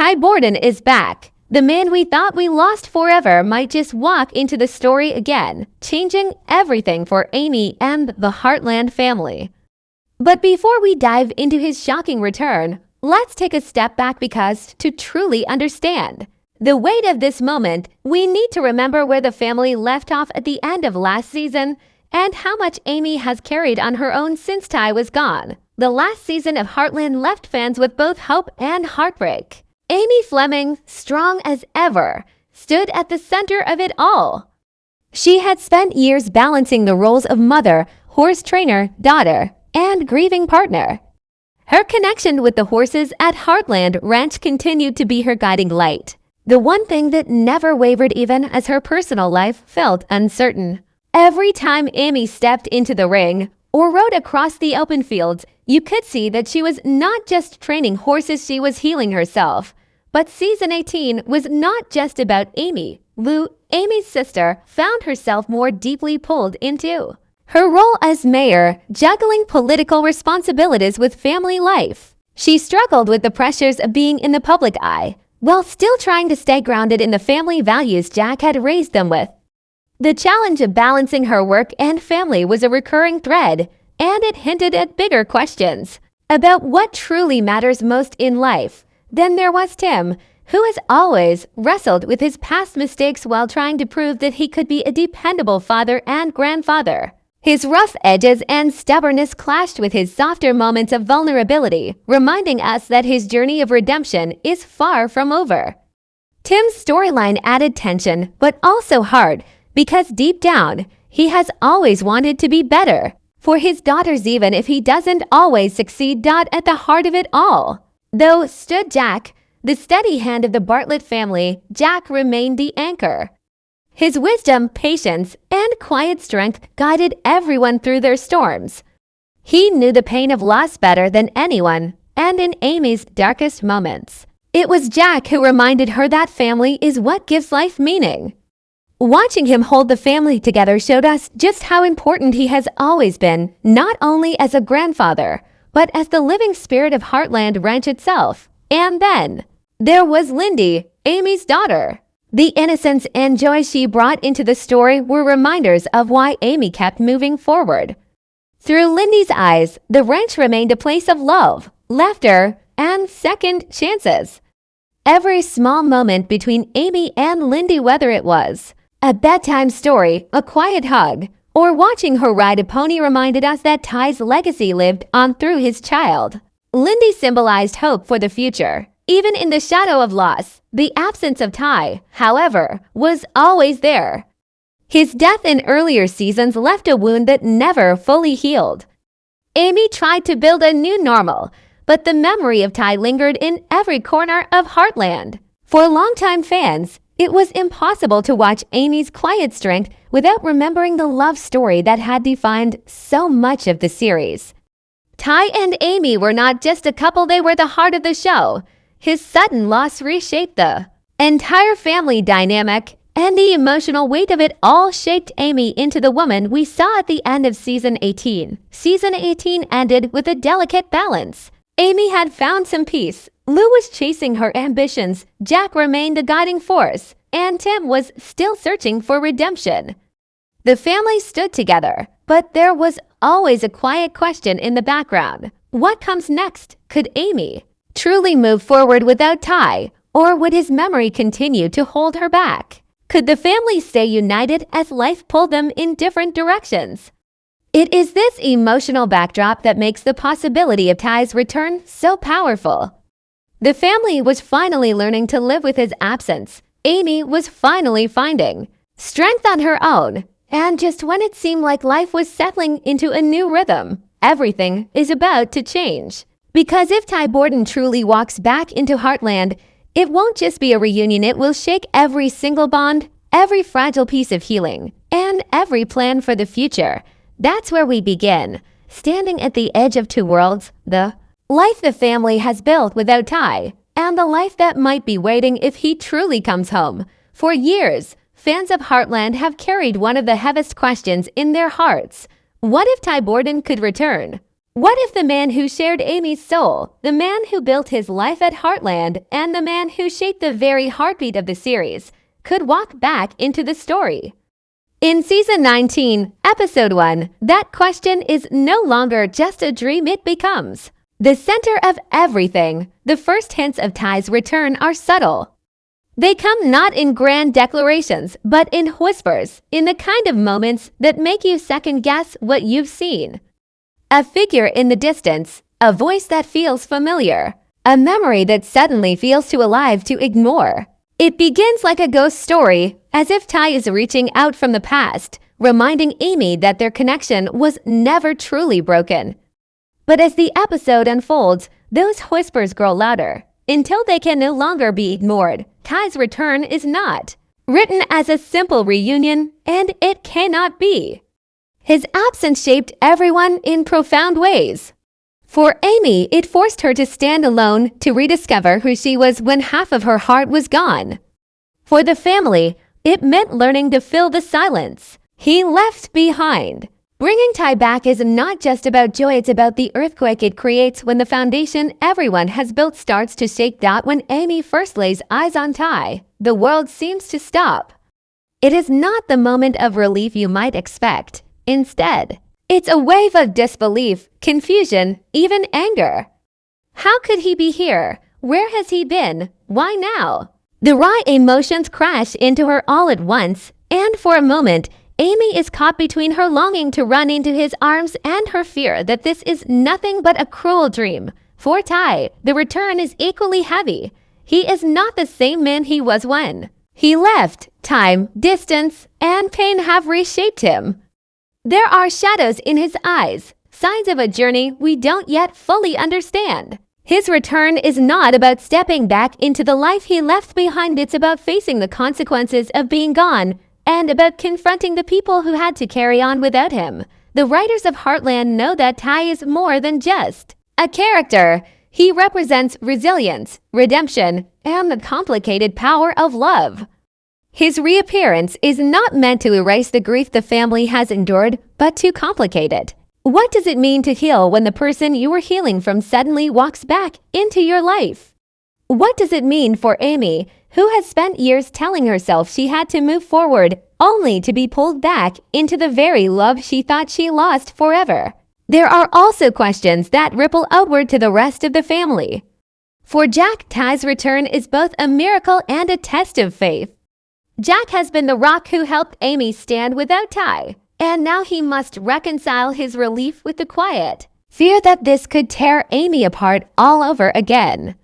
Ty Borden is back. The man we thought we lost forever might just walk into the story again, changing everything for Amy and the Heartland family. But before we dive into his shocking return, let's take a step back because to truly understand the weight of this moment, we need to remember where the family left off at the end of last season and how much Amy has carried on her own since Ty was gone. The last season of Heartland left fans with both hope and heartbreak. Amy Fleming, strong as ever, stood at the center of it all. She had spent years balancing the roles of mother, horse trainer, daughter, and grieving partner. Her connection with the horses at Heartland Ranch continued to be her guiding light, the one thing that never wavered even as her personal life felt uncertain. Every time Amy stepped into the ring or rode across the open fields, you could see that she was not just training horses, she was healing herself. But season 18 was not just about Amy. Lou, Amy's sister, found herself more deeply pulled into her role as mayor, juggling political responsibilities with family life. She struggled with the pressures of being in the public eye, while still trying to stay grounded in the family values Jack had raised them with. The challenge of balancing her work and family was a recurring thread, and it hinted at bigger questions about what truly matters most in life. Then there was Tim, who has always wrestled with his past mistakes while trying to prove that he could be a dependable father and grandfather. His rough edges and stubbornness clashed with his softer moments of vulnerability, reminding us that his journey of redemption is far from over. Tim's storyline added tension, but also heart, because deep down, he has always wanted to be better for his daughters, even if he doesn't always succeed. At the heart of it all, though, stood Jack, the steady hand of the Bartlett family. Jack remained the anchor. His wisdom, patience, and quiet strength guided everyone through their storms. He knew the pain of loss better than anyone, and in Amy's darkest moments, it was Jack who reminded her that family is what gives life meaning. Watching him hold the family together showed us just how important he has always been, not only as a grandfather, but as the living spirit of Heartland Ranch itself. And then there was Lyndy, Amy's daughter. The innocence and joy she brought into the story were reminders of why Amy kept moving forward. Through Lyndy's eyes, the ranch remained a place of love, laughter, and second chances. Every small moment between Amy and Lyndy, whether it was a bedtime story, a quiet hug, or watching her ride a pony, reminded us that Ty's legacy lived on through his child. Lyndy symbolized hope for the future. Even in the shadow of loss, the absence of Ty, however, was always there. His death in earlier seasons left a wound that never fully healed. Amy tried to build a new normal, but the memory of Ty lingered in every corner of Heartland. For longtime fans, it was impossible to watch Amy's quiet strength without remembering the love story that had defined so much of the series. Ty and Amy were not just a couple, they were the heart of the show. His sudden loss reshaped the entire family dynamic, and the emotional weight of it all shaped Amy into the woman we saw at the end of season 18. Season 18 ended with a delicate balance. Amy had found some peace. Lou was chasing her ambitions, Jack remained the guiding force, and Tim was still searching for redemption. The family stood together, but there was always a quiet question in the background. What comes next? Could Amy truly move forward without Ty, or would his memory continue to hold her back? Could the family stay united as life pulled them in different directions? It is this emotional backdrop that makes the possibility of Ty's return so powerful. The family was finally learning to live with his absence. Amy was finally finding strength on her own. And just when it seemed like life was settling into a new rhythm, everything is about to change. Because if Ty Borden truly walks back into Heartland, it won't just be a reunion, it will shake every single bond, every fragile piece of healing, and every plan for the future. That's where we begin, standing at the edge of two worlds, the life the family has built without Ty, and the life that might be waiting if he truly comes home. For years, fans of Heartland have carried one of the heaviest questions in their hearts. What if Ty Borden could return? What if the man who shared Amy's soul, the man who built his life at Heartland, and the man who shaped the very heartbeat of the series, could walk back into the story? In Season 19, Episode 1, that question is no longer just a dream, it becomes the center of everything. The first hints of Ty's return are subtle. They come not in grand declarations, but in whispers, in the kind of moments that make you second-guess what you've seen. A figure in the distance, a voice that feels familiar, a memory that suddenly feels too alive to ignore. It begins like a ghost story, as if Ty is reaching out from the past, reminding Amy that their connection was never truly broken. But as the episode unfolds, those whispers grow louder, until they can no longer be ignored. Ty's return is not written as a simple reunion, and it cannot be. His absence shaped everyone in profound ways. For Amy, it forced her to stand alone, to rediscover who she was when half of her heart was gone. For the family, it meant learning to fill the silence he left behind. Bringing Ty back is not just about joy, it's about the earthquake it creates when the foundation everyone has built starts to shake. When Amy first lays eyes on Ty, the world seems to stop. It is not the moment of relief you might expect. Instead, it's a wave of disbelief, confusion, even anger. How could he be here? Where has he been? Why now? The raw emotions crash into her all at once, and for a moment, Amy is caught between her longing to run into his arms and her fear that this is nothing but a cruel dream. For Ty, the return is equally heavy. He is not the same man he was when he left. Time, distance, and pain have reshaped him. There are shadows in his eyes, signs of a journey we don't yet fully understand. His return is not about stepping back into the life he left behind. It's about facing the consequences of being gone and about confronting the people who had to carry on without him. The writers of Heartland know that Ty is more than just a character. He represents resilience, redemption, and the complicated power of love. His reappearance is not meant to erase the grief the family has endured, but to complicate it. What does it mean to heal when the person you were healing from suddenly walks back into your life? What does it mean for Amy, who has spent years telling herself she had to move forward, only to be pulled back into the very love she thought she lost forever? There are also questions that ripple outward to the rest of the family. For Jack, Ty's return is both a miracle and a test of faith. Jack has been the rock who helped Amy stand without Ty, and now he must reconcile his relief with the quiet fear that this could tear Amy apart all over again.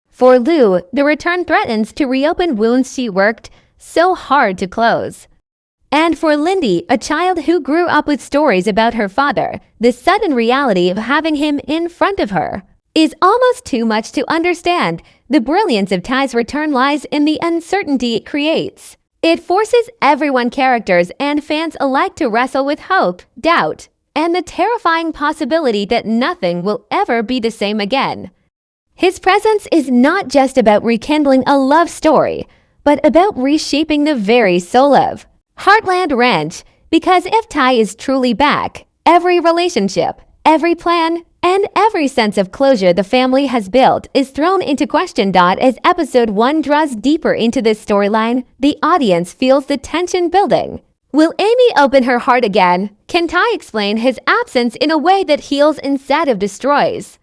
For Lou, the return threatens to reopen wounds she worked so hard to close. And for Lyndy, a child who grew up with stories about her father, the sudden reality of having him in front of her is almost too much to understand. The brilliance of Ty's return lies in the uncertainty it creates. It forces everyone, characters and fans alike, to wrestle with hope, doubt, and the terrifying possibility that nothing will ever be the same again. His presence is not just about rekindling a love story, but about reshaping the very soul of Heartland Ranch, because if Ty is truly back, every relationship, every plan, and every sense of closure the family has built is thrown into question. As episode 1 draws deeper into this storyline, the audience feels the tension building. Will Amy open her heart again? Can Ty explain his absence in a way that heals instead of destroys?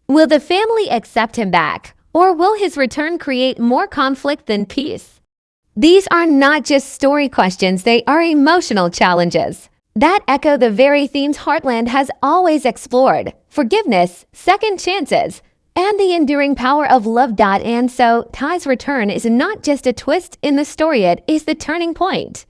Will the family accept him back, or will his return create more conflict than peace? These are not just story questions, they are emotional challenges that echo the very themes Heartland has always explored: forgiveness, second chances, and the enduring power of love. And so, Ty's return is not just a twist in the story, it is the turning point.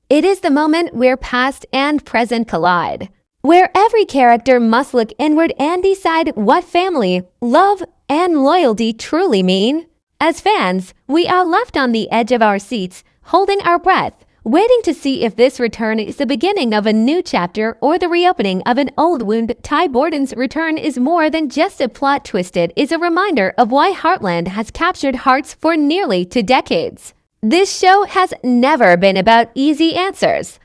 It is the moment where past and present collide, where every character must look inward and decide what family, love, and loyalty truly mean. As fans, we are left on the edge of our seats, holding our breath, waiting to see if this return is the beginning of a new chapter or the reopening of an old wound. Ty Borden's return is more than just a plot twist. It is a reminder of why Heartland has captured hearts for nearly 2 decades. This show has never been about easy answers.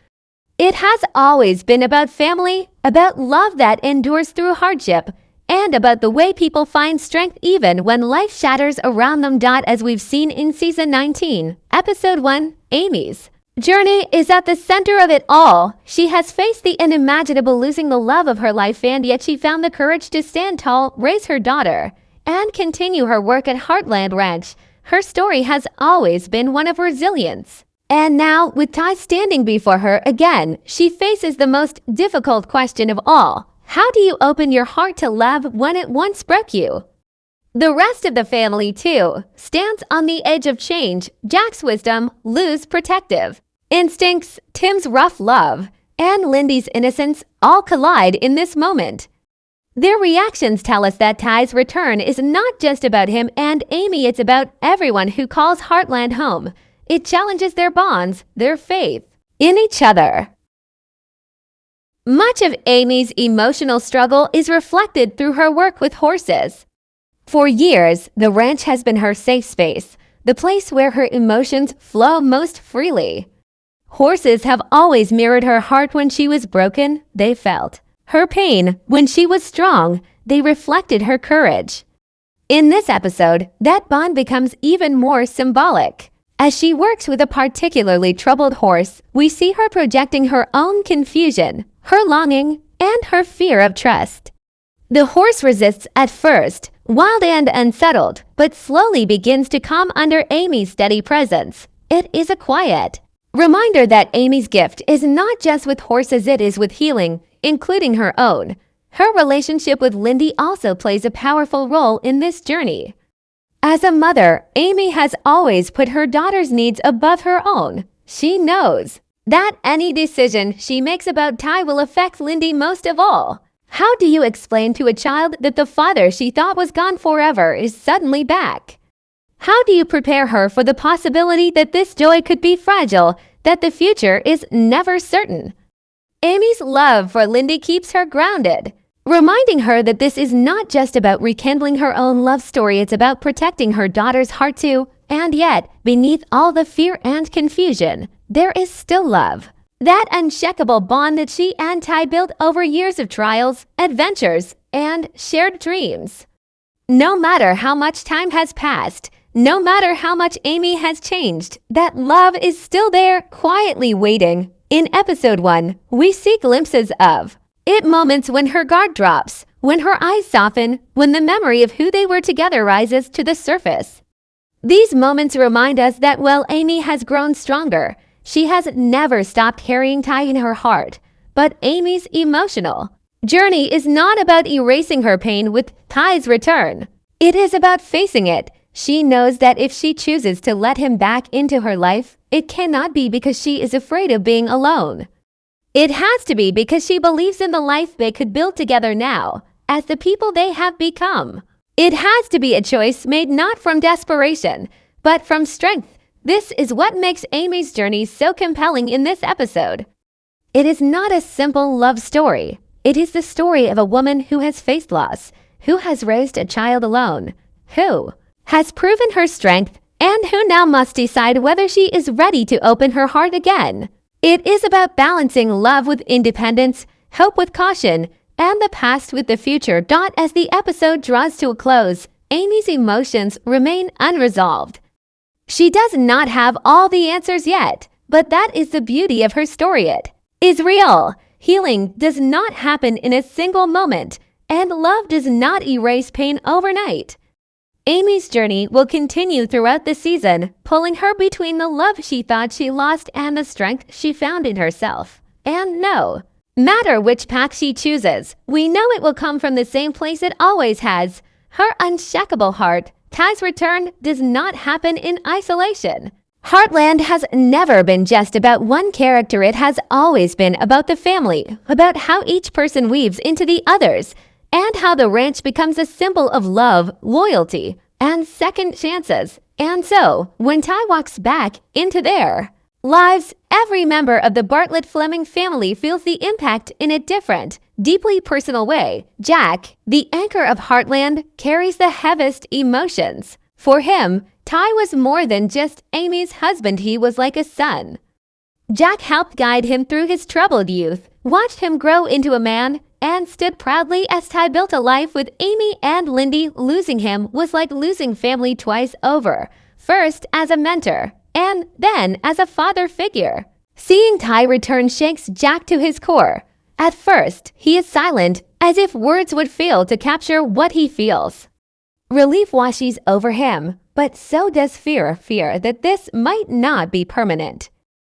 It has always been about family, about love that endures through hardship, and about the way people find strength even when life shatters around them. As we've seen in Season 19, Episode 1, Amy's journey is at the center of it all. She has faced the unimaginable, losing the love of her life, and yet she found the courage to stand tall, raise her daughter, and continue her work at Heartland Ranch. Her story has always been one of resilience. And now, with Ty standing before her again, she faces the most difficult question of all. How do you open your heart to love when it once broke you? The rest of the family, too, stands on the edge of change. Jack's wisdom, Lou's protective instincts, Tim's rough love, and Lyndy's innocence all collide in this moment. Their reactions tell us that Ty's return is not just about him and Amy, it's about everyone who calls Heartland home. It challenges their bonds, their faith in each other. Much of Amy's emotional struggle is reflected through her work with horses. For years, the ranch has been her safe space, the place where her emotions flow most freely. Horses have always mirrored her heart. When she was broken, they felt her pain. When she was strong, they reflected her courage. In this episode, that bond becomes even more symbolic. As she works with a particularly troubled horse, we see her projecting her own confusion, her longing, and her fear of trust. The horse resists at first, wild and unsettled, but slowly begins to calm under Amy's steady presence. It is a quiet reminder that Amy's gift is not just with horses, it is with healing, including her own. Her relationship with Lyndy also plays a powerful role in this journey. As a mother, Amy has always put her daughter's needs above her own. She knows that any decision she makes about Ty will affect Lyndy most of all. How do you explain to a child that the father she thought was gone forever is suddenly back? How do you prepare her for the possibility that this joy could be fragile, that the future is never certain? Amy's love for Lyndy keeps her grounded, reminding her that this is not just about rekindling her own love story, it's about protecting her daughter's heart too. And yet, beneath all the fear and confusion, there is still love. That unshakable bond that she and Ty built over years of trials, adventures, and shared dreams. No matter how much time has passed, no matter how much Amy has changed, that love is still there, quietly waiting. In Episode 1, we see glimpses of it, moments when her guard drops, when her eyes soften, when the memory of who they were together rises to the surface. These moments remind us that while Amy has grown stronger, she has never stopped carrying Ty in her heart. But Amy's emotional journey is not about erasing her pain with Ty's return. It is about facing it. She knows that if she chooses to let him back into her life, it cannot be because she is afraid of being alone. It has to be because she believes in the life they could build together now, as the people they have become. It has to be a choice made not from desperation, but from strength. This is what makes Amy's journey so compelling in this episode. It is not a simple love story. It is the story of a woman who has faced loss, who has raised a child alone, who has proven her strength, and who now must decide whether she is ready to open her heart again. It is about balancing love with independence, hope with caution, and the past with the future. As the episode draws to a close, Amy's emotions remain unresolved. She does not have all the answers yet, but that is the beauty of her story. It is real. Healing does not happen in a single moment, and love does not erase pain overnight. Amy's journey will continue throughout the season, pulling her between the love she thought she lost and the strength she found in herself. And no matter which path she chooses, we know it will come from the same place it always has, her unshakable heart. Ty's return does not happen in isolation. Heartland has never been just about one character. It has always been about the family, about how each person weaves into the others, and how the ranch becomes a symbol of love, loyalty, and second chances. And so, when Ty walks back into their lives, every member of the Fleming family feels the impact in a different, deeply personal way. Jack, the anchor of Heartland, carries the heaviest emotions. For him, Ty was more than just Amy's husband. He was like a son. Jack helped guide him through his troubled youth, watched him grow into a man, and stood proudly as Ty built a life with Amy and Lyndy. Losing him was like losing family twice over, first as a mentor, and then as a father figure. Seeing Ty return shakes Jack to his core. At first, he is silent, as if words would fail to capture what he feels. Relief washes over him, but so does fear that this might not be permanent.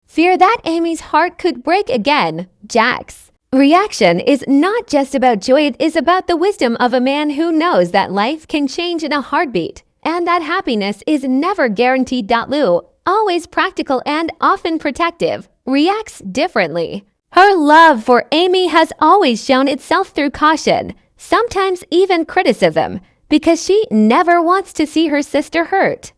Fear that Amy's heart could break again. Jack's reaction is not just about joy, it is about the wisdom of a man who knows that life can change in a heartbeat, and that happiness is never guaranteed. Lou, always practical and often protective, reacts differently. Her love for Amy has always shown itself through caution, sometimes even criticism, because she never wants to see her sister hurt.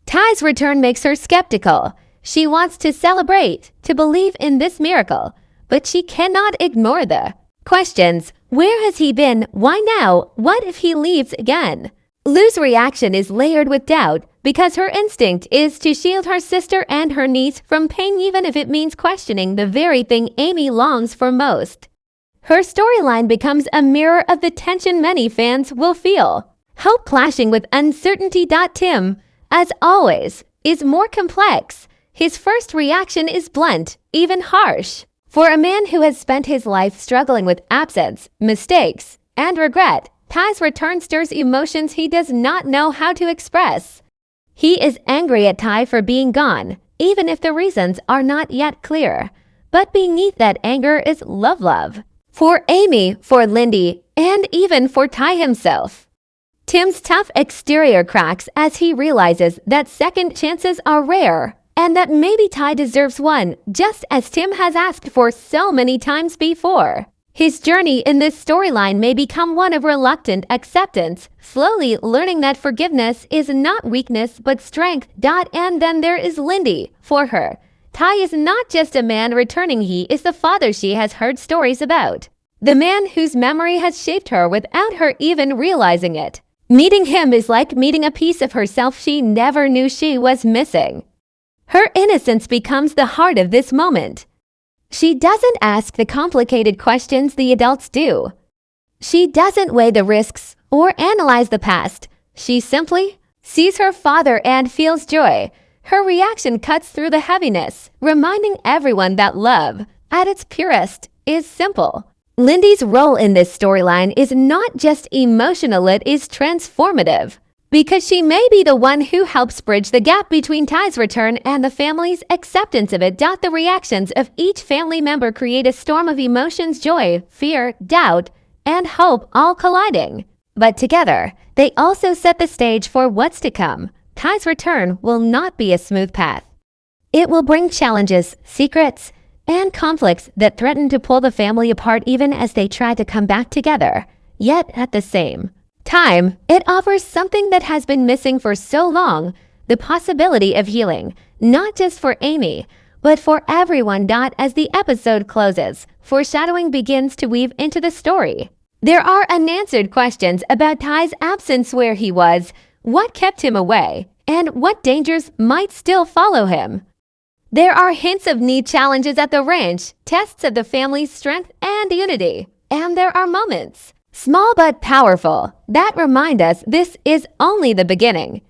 Ty's return makes her skeptical. She wants to celebrate, to believe in this miracle, but she cannot ignore the questions. Where has he been? Why now? What if he leaves again? Lou's reaction is layered with doubt because her instinct is to shield her sister and her niece from pain, even if it means questioning the very thing Amy longs for most. Her storyline becomes a mirror of the tension many fans will feel. Hope clashing with uncertainty. Tim, as always, is more complex. His first reaction is blunt, even harsh. For a man who has spent his life struggling with absence, mistakes, and regret, Ty's return stirs emotions he does not know how to express. He is angry at Ty for being gone, even if the reasons are not yet clear. But beneath that anger is love. For Amy, for Lyndy, and even for Ty himself. Tim's tough exterior cracks as he realizes that second chances are rare, and that maybe Ty deserves one, just as Tim has asked for so many times before. His journey in this storyline may become one of reluctant acceptance, slowly learning that forgiveness is not weakness but strength. And then there is Lyndy. For her, Ty is not just a man returning, he is the father she has heard stories about. The man whose memory has shaped her without her even realizing it. Meeting him is like meeting a piece of herself she never knew she was missing. Her innocence becomes the heart of this moment. She doesn't ask the complicated questions the adults do. She doesn't weigh the risks or analyze the past. She simply sees her father and feels joy. Her reaction cuts through the heaviness, reminding everyone that love, at its purest, is simple. Lyndy's role in this storyline is not just emotional, it is transformative. Because she may be the one who helps bridge the gap between Ty's return and the family's acceptance of it. The reactions of each family member create a storm of emotions: joy, fear, doubt, and hope, all colliding. But together, they also set the stage for what's to come. Ty's return will not be a smooth path. It will bring challenges, secrets, and conflicts that threaten to pull the family apart even as they try to come back together. Yet at the same time, it offers something that has been missing for so long: the possibility of healing, not just for Amy, but for everyone. As the episode closes, foreshadowing begins to weave into the story. There are unanswered questions about Ty's absence: where he was, what kept him away, and what dangers might still follow him. There are hints of new challenges at the ranch, tests of the family's strength and unity, and there are moments, small but powerful, that remind us this is only the beginning.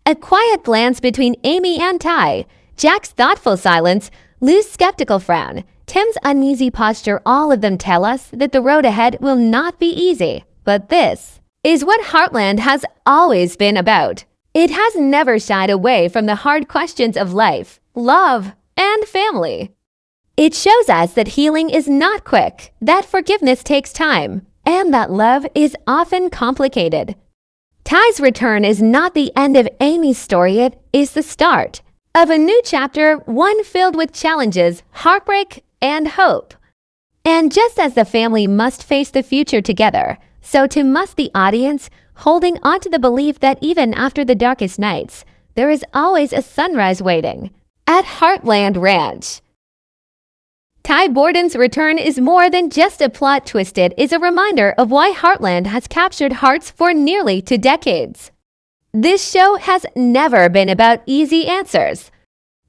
A quiet glance between Amy and Ty, Jack's thoughtful silence, Lou's skeptical frown, Tim's uneasy posture, all of them tell us that the road ahead will not be easy. But this is what Heartland has always been about. It has never shied away from the hard questions of life, love, and family. It shows us that healing is not quick, that forgiveness takes time, and that love is often complicated. Ty's return is not the end of Amy's story, it is the start of a new chapter, one filled with challenges, heartbreak, and hope. And just as the family must face the future together, so too must the audience, holding on to the belief that even after the darkest nights, there is always a sunrise waiting. At Heartland Ranch, Ty Borden's return is more than just a plot twist. It is a reminder of why Heartland has captured hearts for nearly 2 decades. This show has never been about easy answers.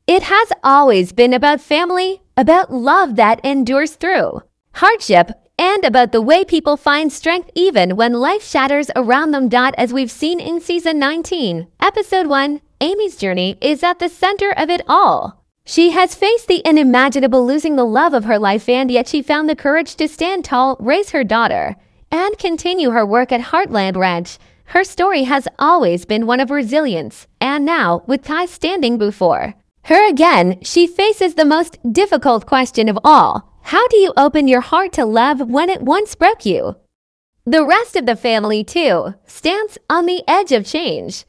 It has always been about family, about love that endures through hardship, and about the way people find strength even when life shatters around them. As we've seen in Season 19, Episode 1, Amy's journey is at the center of it all. She has faced the unimaginable, losing the love of her life, and yet she found the courage to stand tall, raise her daughter, and continue her work at Heartland Ranch. Her story has always been one of resilience, and now, with Ty standing before her again, she faces the most difficult question of all. How do you open your heart to love when it once broke you? The rest of the family, too, stands on the edge of change.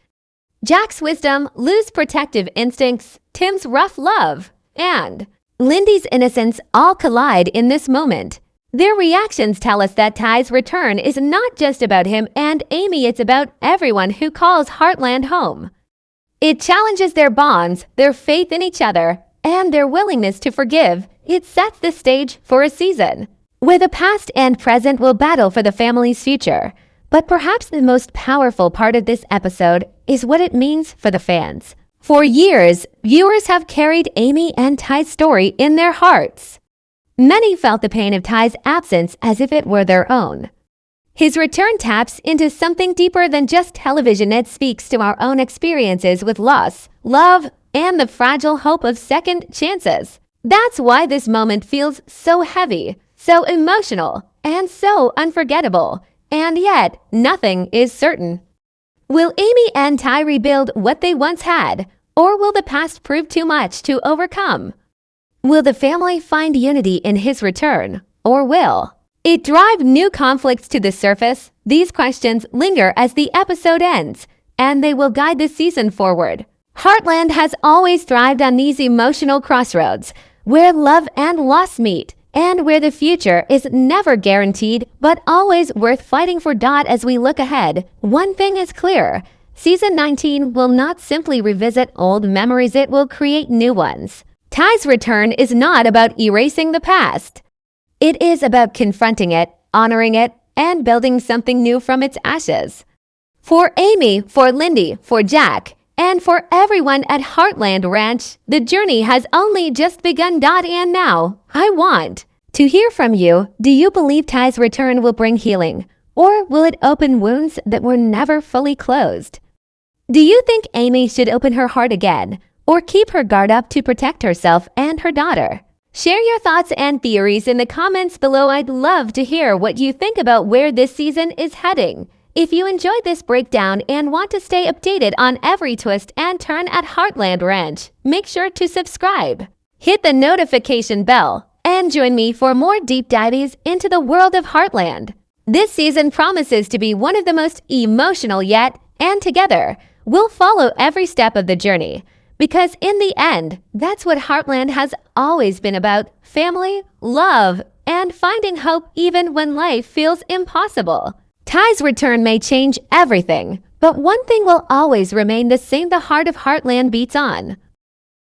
Jack's wisdom, Lou's protective instincts, Tim's rough love, and Lyndy's innocence all collide in this moment. Their reactions tell us that Ty's return is not just about him and Amy, it's about everyone who calls Heartland home. It challenges their bonds, their faith in each other, and their willingness to forgive. It sets the stage for a season where the past and present will battle for the family's future. But perhaps the most powerful part of this episode is what it means for the fans. For years, viewers have carried Amy and Ty's story in their hearts. Many felt the pain of Ty's absence as if it were their own. His return taps into something deeper than just television. It speaks to our own experiences with loss, love, and the fragile hope of second chances. That's why this moment feels so heavy, so emotional, and so unforgettable. And yet, nothing is certain. Will Amy and Ty rebuild what they once had, or will the past prove too much to overcome? Will the family find unity in his return, or will it drive new conflicts to the surface? These questions linger as the episode ends, and they will guide the season forward. Heartland has always thrived on these emotional crossroads, where love and loss meet, and where the future is never guaranteed, but always worth fighting for. As we look ahead, one thing is clear. Season 19 will not simply revisit old memories, it will create new ones. Ty's return is not about erasing the past. It is about confronting it, honoring it, and building something new from its ashes. For Amy, for Lyndy, for Jack, and for everyone at Heartland Ranch, the journey has only just begun. And now, I want to hear from you. Do you believe Ty's return will bring healing, or will it open wounds that were never fully closed? Do you think Amy should open her heart again, or keep her guard up to protect herself and her daughter? Share your thoughts and theories in the comments below. I'd love to hear what you think about where this season is heading. If you enjoyed this breakdown and want to stay updated on every twist and turn at Heartland Ranch, make sure to subscribe, hit the notification bell, and join me for more deep dives into the world of Heartland. This season promises to be one of the most emotional yet, and together, we'll follow every step of the journey. Because in the end, that's what Heartland has always been about: family, love, and finding hope even when life feels impossible. Ty's return may change everything, but one thing will always remain the same: the heart of Heartland beats on.